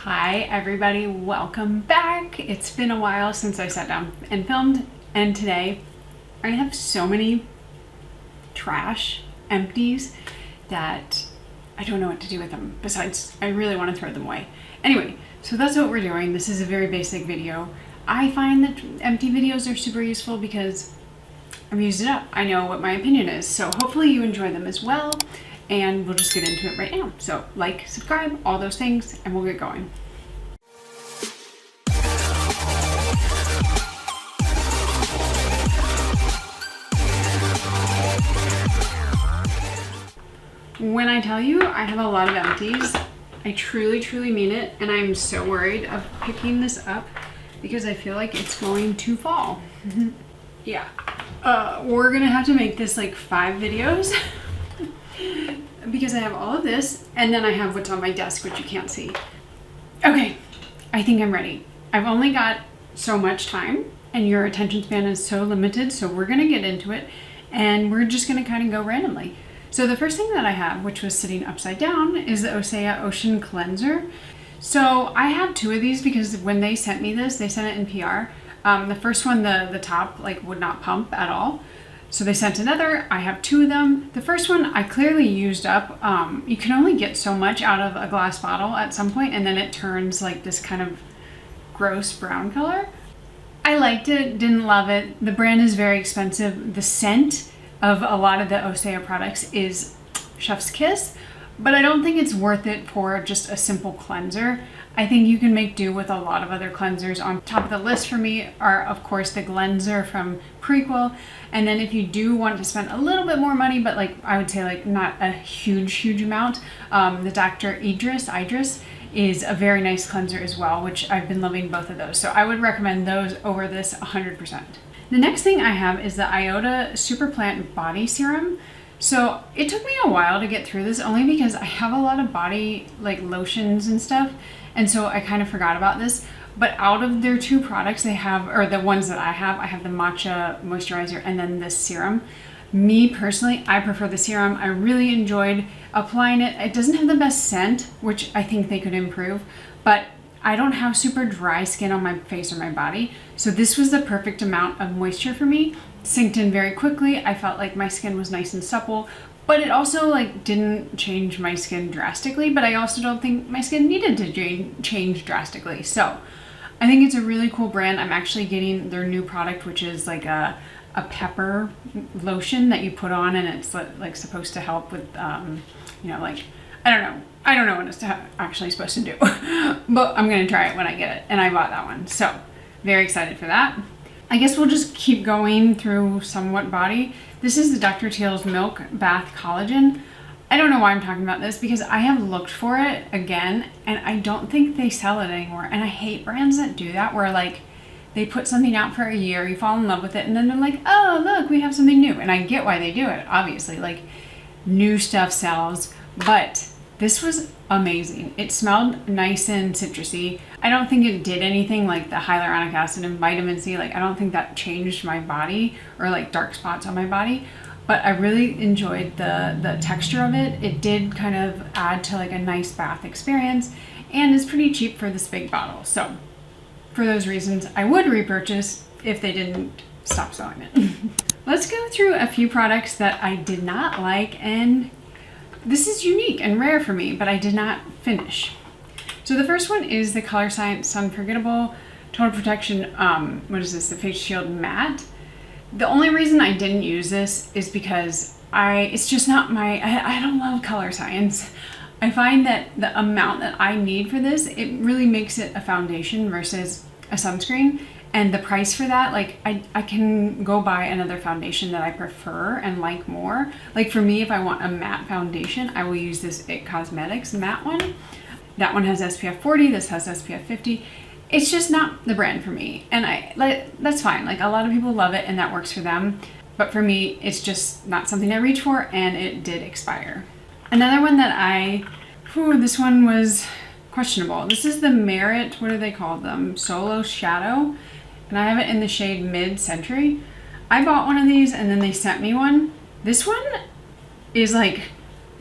Hi everybody, welcome back. It's been a while since I sat down and filmed, and today I have so many trash empties that I don't know what to do with them. Besides, I really want to throw them away. Anyway, so that's what we're doing. This is a very basic video. I find that empty videos are super useful because I've used it up. I know what my opinion is, so hopefully you enjoy them as well. And we'll just get into it right now. So like, subscribe, all those things, and we'll get going. When I tell you I have a lot of empties, I truly mean it, and I'm so worried of picking this up because I feel like it's going to fall. Yeah. We're gonna have to make this like 5 videos. Because I have all of this, and then I have what's on my desk, which you can't see. Okay, I think I'm ready. I've only got so much time, and your attention span is so limited, so we're gonna get into it, and we're just gonna kind of go randomly. So the first thing that I have, which was sitting upside down, is the Osea Ocean Cleanser. So I have 2 of these because when they sent me this, they sent it in PR. The first one, the top, like would not pump at all. So they sent another. I have 2 of them. The first one I clearly used up. You can only get so much out of a glass bottle at some point, and then it turns like this kind of gross brown color. I liked it, didn't love it. The brand is very expensive. The scent of a lot of the Osea products is chef's kiss, but I don't think it's worth it for just a simple cleanser. I think you can make do with a lot of other cleansers. On top of the list for me are, of course, the cleanser from Prequel. And then if you do want to spend a little bit more money, but like I would say like not a huge amount, the Dr. Idriss is a very nice cleanser as well, which I've been loving both of those. So I would recommend those over this 100%. The next thing I have is the Iota Superplant Body Serum. So it took me a while to get through this only because I have a lot of body like lotions and stuff. And so I kind of forgot about this, but out of their 2 products they have, or the ones that I have the matcha moisturizer and then this serum. Me personally, I prefer the serum. I really enjoyed applying it. It doesn't have the best scent, which I think they could improve, but I don't have super dry skin on my face or my body. So this was the perfect amount of moisture for me. Synced in very quickly. I felt like my skin was nice and supple, but it also like didn't change my skin drastically, but I also don't think my skin needed to change drastically. So I think it's a really cool brand. I'm actually getting their new product, which is like a pepper lotion that you put on, and it's like supposed to help with, you know, like, I don't know what it's actually supposed to do, but I'm gonna try it when I get it, and I bought that one. So very excited for that. I guess we'll just keep going through somewhat body. This is the Dr. Teal's Milk Bath Collagen. I don't know why I'm talking about this because I have looked for it again and I don't think they sell it anymore. And I hate brands that do that where like they put something out for a year, you fall in love with it, and then they're like, oh look, we have something new. And I get why they do it, obviously, like new stuff sells, but this was amazing. It smelled nice and citrusy. I don't think it did anything like the hyaluronic acid and vitamin C. Like I don't think that changed my body or like dark spots on my body, but I really enjoyed the texture of it. It did kind of add to like a nice bath experience, and it's pretty cheap for this big bottle. So for those reasons, I would repurchase if they didn't stop selling it. Let's go through a few products that I did not like, and this is unique and rare for me, but I did not finish. So the first one is the Colorscience Unforgettable Total Protection, what is this, the Face Shield Matte. The only reason I didn't use this is because it's just not I don't love Colorscience. I find that the amount that I need for this, it really makes it a foundation versus a sunscreen. And the price for that, like I can go buy another foundation that I prefer and like more. Like for me, if I want a matte foundation, I will use this IT Cosmetics matte one. That one has SPF 40, this has SPF 50. It's just not the brand for me. And that's fine. Like a lot of people love it and that works for them. But for me, it's just not something I reach for, and it did expire. Another one that this one was questionable. This is the Merit, what do they call them? Solo Shadow. And I have it in the shade Mid-Century. I bought one of these and then they sent me one. This one is like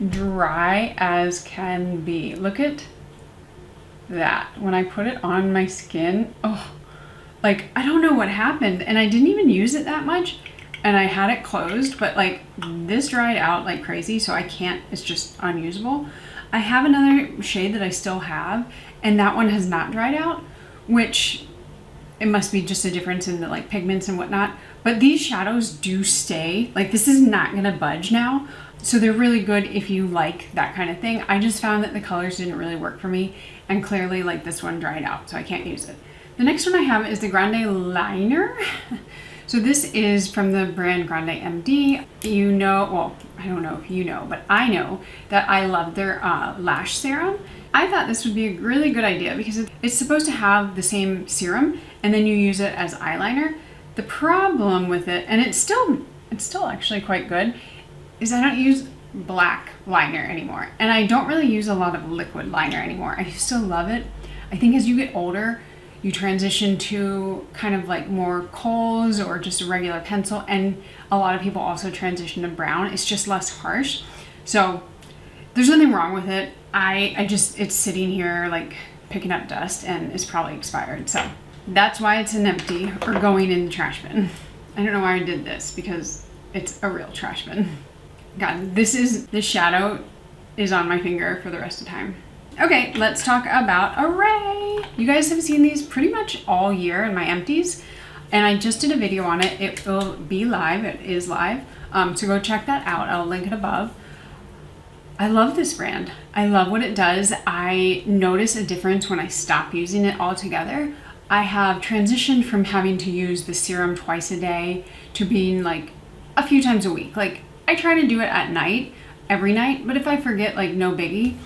dry as can be. Look at that. When I put it on my skin, oh, like, I don't know what happened. And I didn't even use it that much. And I had it closed, but like this dried out like crazy, so I can't, it's just unusable. I have another shade that I still have, and that one has not dried out, which it must be just a difference in the like pigments and whatnot. But these shadows do stay, like this is not gonna budge now. So they're really good if you like that kind of thing. I just found that the colors didn't really work for me, and clearly like this one dried out, so I can't use it. The next one I have is the GrandeLiner. So this is from the brand Grande MD. You know, well, I don't know if you know, but I know that I love their Lash Serum. I thought this would be a really good idea because it's supposed to have the same serum and then you use it as eyeliner. The problem with it, and it's still actually quite good, is I don't use black liner anymore. And I don't really use a lot of liquid liner anymore. I used to love it. I think as you get older, you transition to kind of like more kohl's or just a regular pencil, and a lot of people also transition to brown. It's just less harsh. So there's nothing wrong with it. I just, it's sitting here like picking up dust and it's probably expired. So that's why it's an empty or going in the trash bin. I don't know why I did this because it's a real trash bin. God, this shadow is on my finger for the rest of the time. Okay, let's talk about Arey. You guys have seen these pretty much all year in my empties, and I just did a video on it. It will be live, it is live, so go check that out. I'll link it above. I love this brand. I love what it does. I notice a difference when I stop using it altogether. I have transitioned from having to use the serum twice a day to being like a few times a week. Like I try to do it at night, every night, but if I forget, like no biggie.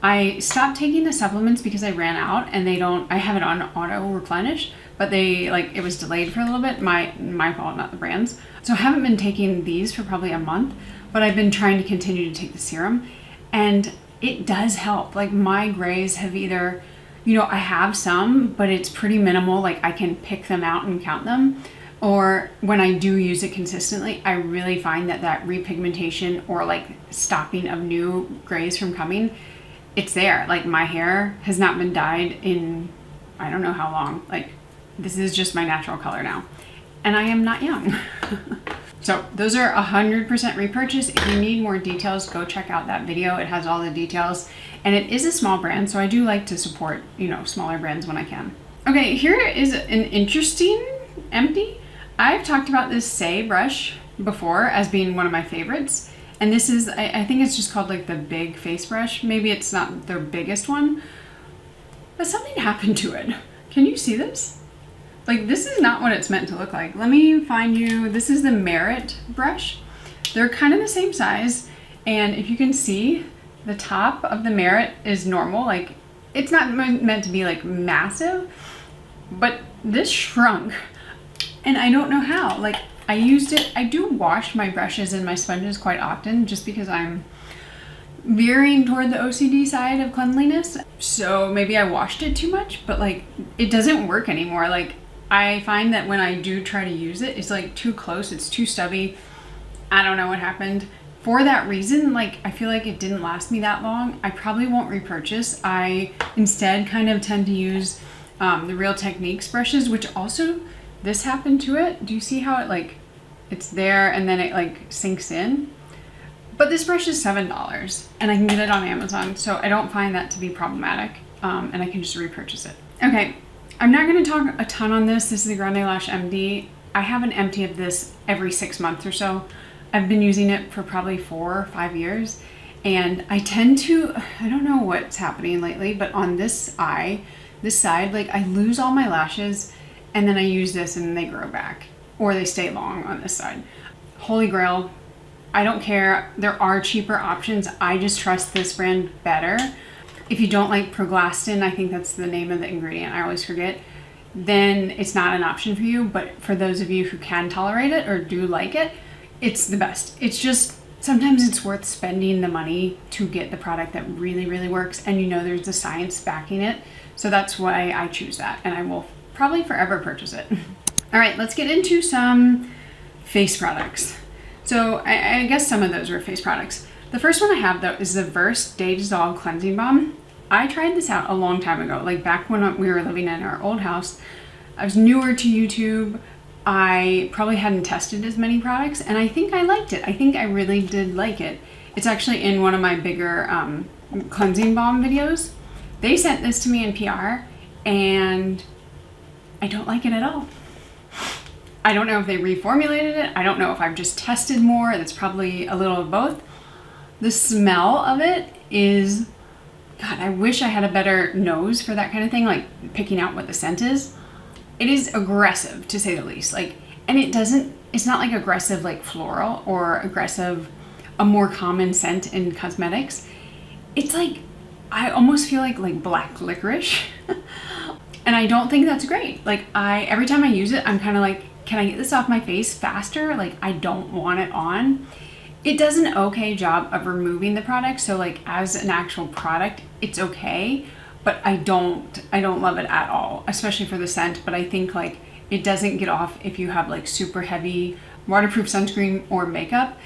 I stopped taking the supplements because I ran out, and I have it on auto replenish, but it was delayed for a little bit. My fault, not the brand's. So I haven't been taking these for probably a month, but I've been trying to continue to take the serum, and it does help. Like my grays have either, you know, I have some, but it's pretty minimal. Like I can pick them out and count them. Or when I do use it consistently, I really find that repigmentation or like stopping of new grays from coming, it's there. Like my hair has not been dyed in I don't know how long. Like this is just my natural color now, and I am not young. So those are 100% repurchase. If you need more details, go check out that video. It has all the details, and it is a small brand, so I do like to support, you know, smaller brands when I can. Okay, here is an interesting empty. I've talked about this Saie brush before as being one of my favorites. And this is, I think it's just called like the big face brush. Maybe it's not their biggest one, but something happened to it. Can you see this? Like this is not what it's meant to look like. Let me find you, this is the Merit brush. They're kind of the same size. And if you can see, the top of the Merit is normal. Like it's not meant to be like massive, but this shrunk. And I don't know how. Like I used it, I do wash my brushes and my sponges quite often just because I'm veering toward the OCD side of cleanliness. So maybe I washed it too much, but like it doesn't work anymore. Like I find that when I do try to use it, it's like too close, it's too stubby. I don't know what happened. For that reason, like I feel like it didn't last me that long. I probably won't repurchase. I instead kind of tend to use the Real Techniques brushes, which also, this happened to it. Do you see how it like, it's there and then it like sinks in? But this brush is $7 and I can get it on Amazon, so I don't find that to be problematic, and I can just repurchase it. Okay, I'm not going to talk a ton on this. This is the Grande Lash MD. I have an empty of this every 6 months or so. I've been using it for probably 4 or 5 years, and I tend to, I don't know what's happening lately, but on this eye, this side, like I lose all my lashes, and then I use this and they grow back, or they stay long on this side. Holy grail. I don't care. There are cheaper options. I just trust this brand better. If you don't like proglastin, I think that's the name of the ingredient, I always forget, then it's not an option for you. But for those of you who can tolerate it or do like it, it's the best. It's just, sometimes it's worth spending the money to get the product that really, really works, and you know there's the science backing it. So that's why I choose that, and I will probably forever purchase it. All right, let's get into some face products. So I guess some of those were face products. The first one I have though is the Verse Day Dissolve Cleansing Balm. I tried this out a long time ago, like back when we were living in our old house. I was newer to YouTube. I probably hadn't tested as many products, and I think I liked it. I think I really did like it. It's actually in one of my bigger cleansing balm videos. They sent this to me in PR, and I don't like it at all. I don't know if they reformulated it. I don't know if I've just tested more. That's probably a little of both. The smell of it is, God, I wish I had a better nose for that kind of thing, like picking out what the scent is. It is aggressive, to say the least. Like, and it's not like aggressive like floral or aggressive, a more common scent in cosmetics. It's like, I almost feel like black licorice. And I don't think that's great. Like, every time I use it, I'm kind of like, can I get this off my face faster? Like, I don't want it on. It does an okay job of removing the product. So like as an actual product, it's okay, but I don't love it at all, especially for the scent. But I think like it doesn't get off if you have like super heavy waterproof sunscreen or makeup.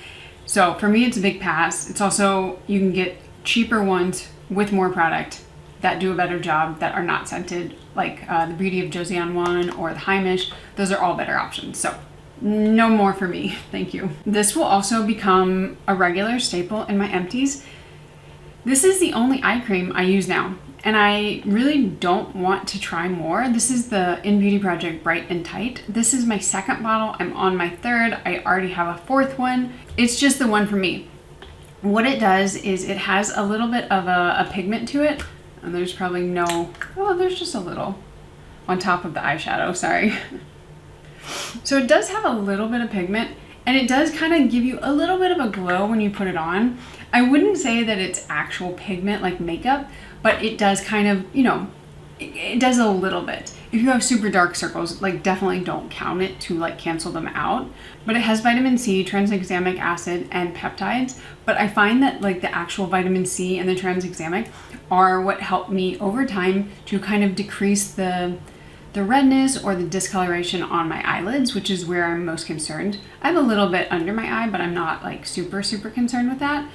So for me, it's a big pass. It's also, you can get cheaper ones with more product that do a better job, that are not scented, like the Beauty of Joseon one or the Heimish. Those are all better options. So no more for me, thank you. This will also become a regular staple in my Empties. This is the only eye cream I use now, and I really don't want to try more. This is the InnBeauty Project Bright and Tight. This is my second bottle. I'm on my third. I already have a fourth one. It's just the one for me. What it does is it has a little bit of a pigment to it, and there's probably no, oh, there's just a little on top of the eyeshadow, sorry. So it does have a little bit of pigment, and it does kind of give you a little bit of a glow when you put it on. I wouldn't say that it's actual pigment like makeup, but it does kind of, you know, it does a little bit. If you have super dark circles, like definitely don't count it to like cancel them out. But it has vitamin C, tranexamic acid, and peptides. But I find that like the actual vitamin C and the tranexamic are what help me over time to kind of decrease the redness or the discoloration on my eyelids, which is where I'm most concerned. I have a little bit under my eye, but I'm not like super concerned with that.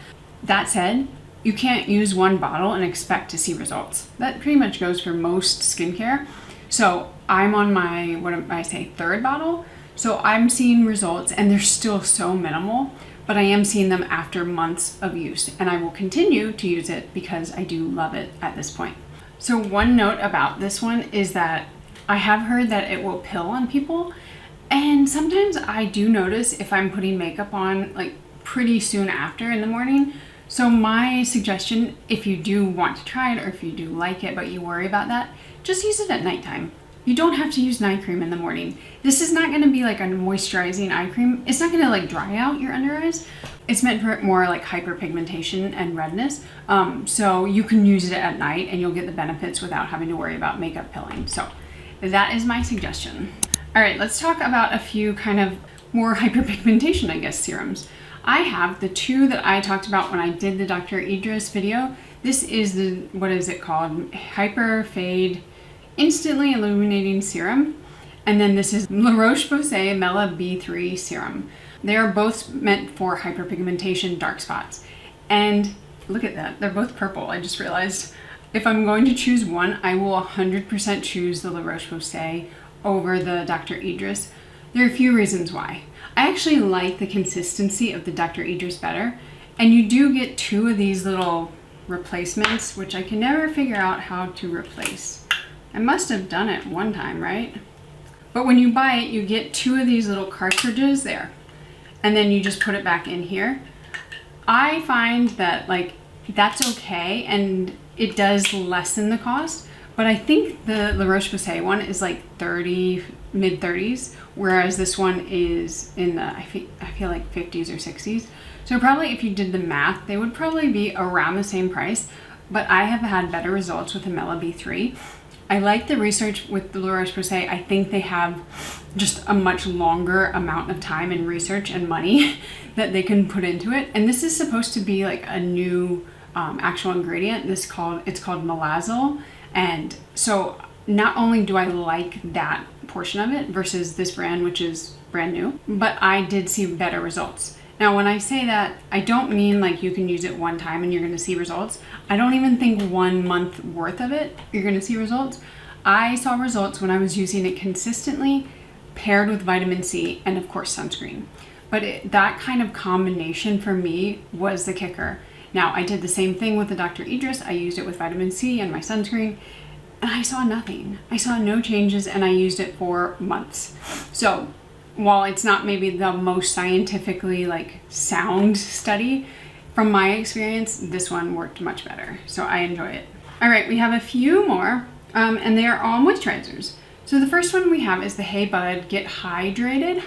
That said, you can't use one bottle and expect to see results. That pretty much goes for most skincare. So I'm on my, what am I say, third bottle. So I'm seeing results, and they're still so minimal, but I am seeing them after months of use, and I will continue to use it because I do love it at this point. So one note about this one is that I have heard that it will pill on people, and sometimes I do notice if I'm putting makeup on like pretty soon after in the morning. So my suggestion, if you do want to try it or if you do like it but you worry about that, just use it at nighttime. You don't have to use night cream in the morning. This is not going to be like a moisturizing eye cream. It's not going to like dry out your under eyes. It's meant for more like hyperpigmentation and redness. So you can use it at night and you'll get the benefits without having to worry about makeup pilling. So that is my suggestion. All right, let's talk about a few kind of more hyperpigmentation, I guess, serums. I have the two that I talked about when I did the Dr. Idriss video. This is the, what is it called? Hyper Fade Instantly Illuminating Serum. And then this is LaRoche Posay Mela B3 Serum. They are both meant for hyperpigmentation dark spots. And look at that, they're both purple, I just realized. If I'm going to choose one, I will 100% choose the LaRoche Posay over the Dr. Idriss. There are a few reasons why. I actually like the consistency of the Dr. Idriss better, and you do get two of these little replacements, which I can never figure out how to replace. I must have done it one time, right? But when you buy it, you get two of these little cartridges there, and then you just put it back in here. I find that like that's okay, and it does lessen the cost, but I think the La Roche-Posay one is like mid-30s, whereas this one is in the, I feel like 50s or 60s. So probably if you did the math, they would probably be around the same price, but I have had better results with the Mela B3. I like the research with the La Roche-Posay. I think they have just a much longer amount of time and research and money that they can put into it. And this is supposed to be like a new actual ingredient. It's called malazole. And so not only do I like that portion of it versus this brand, which is brand new, but I did see better results. Now, when I say that, I don't mean like you can use it one time and you're gonna see results. I don't even think 1 month worth of it, you're gonna see results. I saw results when I was using it consistently, paired with vitamin C and of course sunscreen. But that kind of combination for me was the kicker. Now, I did the same thing with the Dr. Idriss. I used it with vitamin C and my sunscreen, and I saw nothing. I saw no changes, and I used it for months. So while it's not maybe the most scientifically like sound study, from my experience, this one worked much better. So I enjoy it. All right, we have a few more, and they are all moisturizers. So the first one we have is the Bud Get High-drated.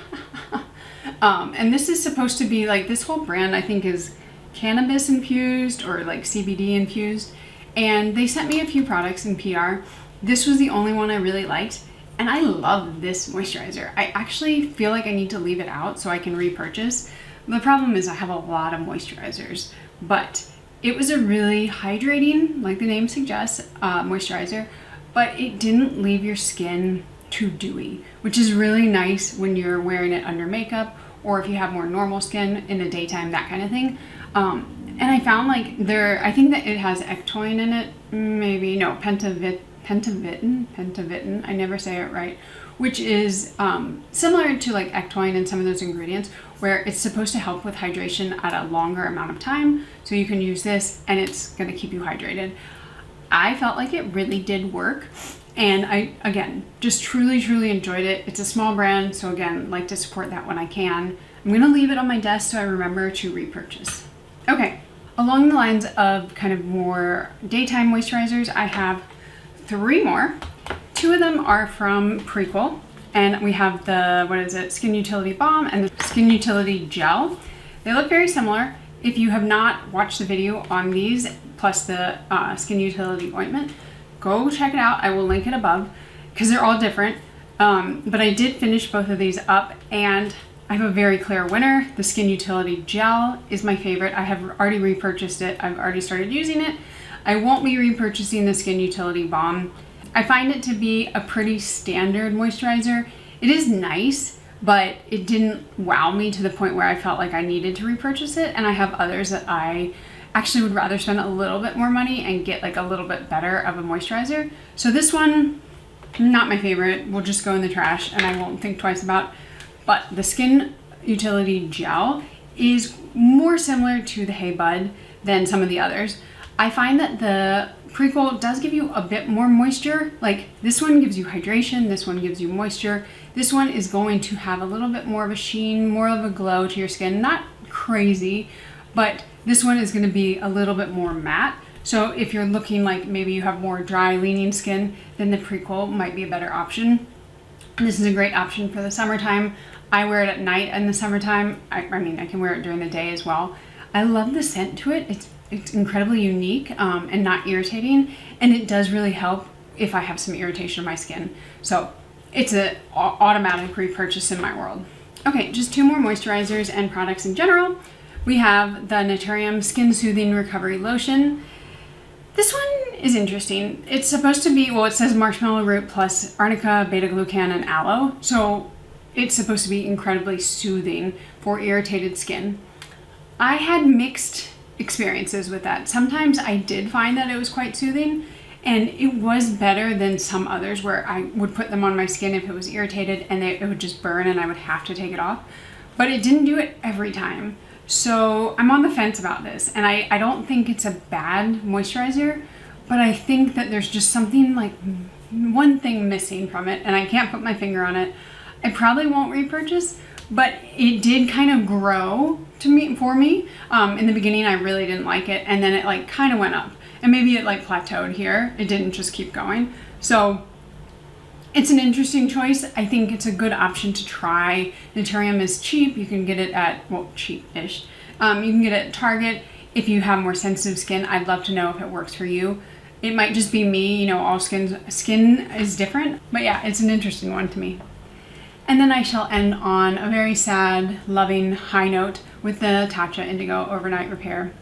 And this is supposed to be like, this whole brand I think is cannabis infused or like CBD infused. And they sent me a few products in PR. This was the only one I really liked. And I love this moisturizer. I actually feel like I need to leave it out so I can repurchase. The problem is I have a lot of moisturizers, but it was a really hydrating, like the name suggests, moisturizer, but it didn't leave your skin too dewy, which is really nice when you're wearing it under makeup or if you have more normal skin in the daytime, that kind of thing. And I found like I think that it has ectoin in it, maybe, no, pentavitten, I never say it right, which is similar to like ectoin and some of those ingredients where it's supposed to help with hydration at a longer amount of time. So you can use this and it's gonna keep you hydrated. I felt like it really did work. And I, again, just truly enjoyed it. It's a small brand, so again, like to support that when I can. I'm gonna leave it on my desk so I remember to repurchase. Okay, along the lines of kind of more daytime moisturizers, I have 3 more. 2 of them are from Prequel, and we have the, Skin Utility Balm and the Skin Utility Gel. They look very similar. If you have not watched the video on these, plus the Skin Utility Ointment, go check it out. I will link it above because they're all different. But I did finish both of these up and I have a very clear winner. The Skin Utility Gel is my favorite. I have already repurchased it. I've already started using it. I won't be repurchasing the Skin Utility Balm. I find it to be a pretty standard moisturizer. It is nice, but it didn't wow me to the point where I felt like I needed to repurchase it. And I have others that I actually would rather spend a little bit more money and get like a little bit better of a moisturizer. So this one, not my favorite, will just go in the trash and I won't think twice about. But the Skin Utility Gel is more similar to the Bud than some of the others. I find that the Prequel does give you a bit more moisture. Like this one gives you hydration, this one gives you moisture. This one is going to have a little bit more of a sheen, more of a glow to your skin. Not crazy, but this one is going to be a little bit more matte. So if you're looking like maybe you have more dry leaning skin, then the Prequel might be a better option. And this is a great option for the summertime. I wear it at night in the summertime. I mean, I can wear it during the day as well. I love the scent to it. It's incredibly unique and not irritating. And it does really help if I have some irritation in my skin. So it's an automatic repurchase in my world. Okay, just 2 more moisturizers and products in general. We have the Naturium Skin Soothing Recovery Lotion. This one is interesting. It's supposed to be, well, it says marshmallow root plus arnica, beta-glucan, and aloe. So it's supposed to be incredibly soothing for irritated skin. I had mixed experiences with that. Sometimes I did find that it was quite soothing, and it was better than some others where I would put them on my skin if it was irritated and it would just burn and I would have to take it off. But it didn't do it every time. So I'm on the fence about this, and I don't think it's a bad moisturizer, but I think that there's just something like one thing missing from it, and I can't put my finger on it. I probably won't repurchase, but it did kind of grow for me. In the beginning, I really didn't like it, and then it like kind of went up, and maybe it like plateaued here. It didn't just keep going. So it's an interesting choice. I think it's a good option to try. Naturium is cheap. You can get it at, well, cheap-ish. You can get it at Target. If you have more sensitive skin, I'd love to know if it works for you. It might just be me, you know, all skin is different. But yeah, it's an interesting one to me. And then I shall end on a very sad, loving high note with the Tatcha Indigo Overnight Repair.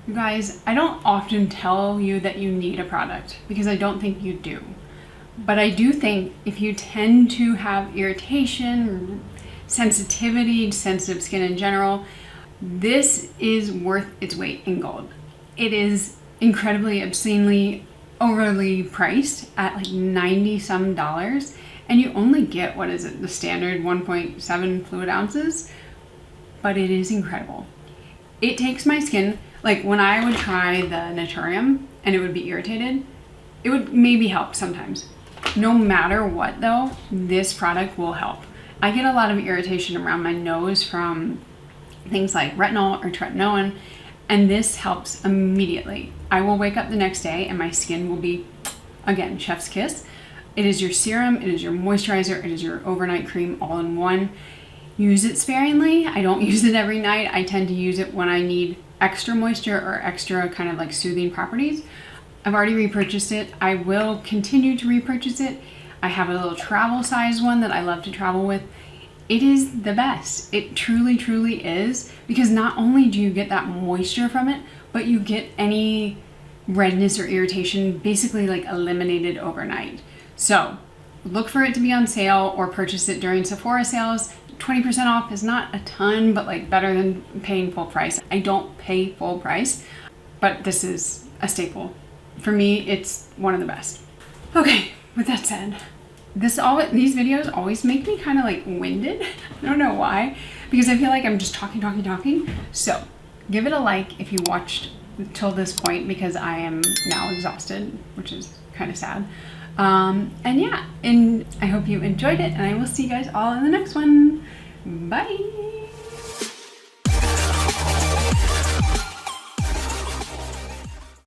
You guys, I don't often tell you that you need a product because I don't think you do. But I do think if you tend to have irritation, sensitivity, sensitive skin in general, This is worth its weight in gold. It is incredibly, obscenely, overly priced at like 90 some dollars, and you only get, what is it, the standard 1.7 fluid ounces, but it is incredible. It takes my skin, like when I would try the Naturium and it would be irritated, it would maybe help sometimes. No matter what though, this product will help. I get a lot of irritation around my nose from things like retinol or tretinoin, and this helps immediately. I will wake up the next day and my skin will be, again, chef's kiss. It is your serum, it is your moisturizer, it is your overnight cream all in one. Use it sparingly. I don't use it every night. I tend to use it when I need extra moisture or extra kind of like soothing properties. I've already repurchased it. I will continue to repurchase it. I have a little travel size one that I love to travel with. It is the best. It truly, truly is, because not only do you get that moisture from it, but you get any redness or irritation basically like eliminated overnight. So look for it to be on sale or purchase it during Sephora sales. 20% off is not a ton, but like better than paying full price. I don't pay full price, but this is a staple. For me, it's one of the best. Okay, with that said, these videos always make me kind of like winded. I don't know why, because I feel like I'm just talking. So give it a like if you watched till this point, because I am now exhausted, which is kind of sad. And yeah, and I hope you enjoyed it, and I will see you guys all in the next one. Bye.